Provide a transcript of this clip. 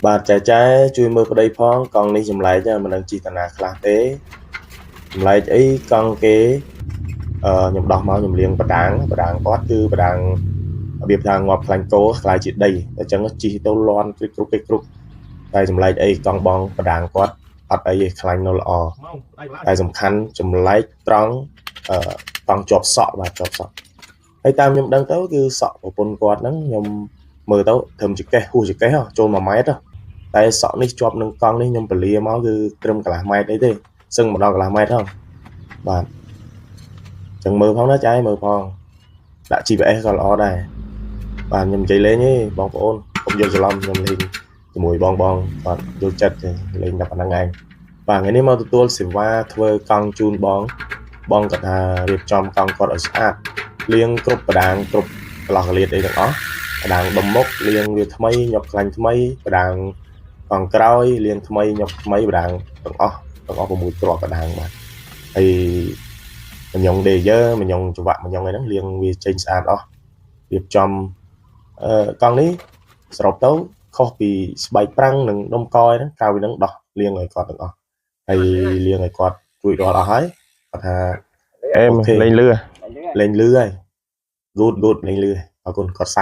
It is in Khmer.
បាទចែជួយមើលប្តីផងកង់នេះចម្លែកមិនដឹងជីតាណាខ្លះទេចម្លែកអីកង់គេខ្ញុំដោះមកខ្ញុំលាងបដាងគាត់គឺបដាងរបៀបថាងាប់ខ្លាញ់គោខ្លាយជាដីអញ្ចឹងជីទៅលន់គ្រប់តែចម្លែកអីកង់បងបដាងគាត់អត់អីទេខ្លាញ់នៅល្អតែសំខាន់ចម្លែកត្រង់កង់ជាប់សក់បាទជាប់សក់ហើយតាមខ្ញុំដឹងទៅគឺសក់ប្រពន្ធគាត់ហ្នឹងខ្ញុំមើលទៅត្រឹមចកេះហួសចកេះចូល1ម៉ែត្រតែសក់នេះជាប់នឹងកង់នេះខ្ញុំពលាមកគឺត្រឹមកន្លះម៉ែត្រអីទេសឹងម្ដងកន្លះម៉ែត្រហ្នឹងបាទចឹងមើលផងណាចែមើលផងដាក់ GPS ក៏ល្អដែរបាទខ្ញុំនិយាយលេងទេបងប្អូនកុំយល់ច្រឡំខ្ញុំលេងជាមួយបងគាត់យល់ចិត្តទេលេងតែប៉ុណ្្នឹងឯងបាទថ្ងៃនេះមកទទួលសេវាធ្វើកង់ជូនបងគាត់ថារៀបចំកង់គាត់ឲ្យស្អាតលាងគ្រប់បដាងគ្រប់កន្លោះកលៀតអីទាំងអស់បដាងដុំមុខលាងវាថ្មីញាប់ខ្លាញ់ថ្មីបដាងកង់ក្រោយលាងថ្មីញាប់ថ្មីបដាងទាំងអស់6គ្រាប់បដាងបាទហើយមញងដេយើមញងច្រវាក់មញងអីហ្នឹងលាងវាចេញស្អាតអស់រៀបចំកង់នេះសរុបទៅខុសពីស្បែកប្រាំងនិងដុំកហ្នឹងក្រៅពីហ្នឹងដោះលាងឲ្យគាត់ទាំងអស់ហើយលាងឲ្យគាត់រួចរាល់អស់ហើយគាត់ថាអេមលេងលឺហើយ good លេងលឺអរគុណគាត់សា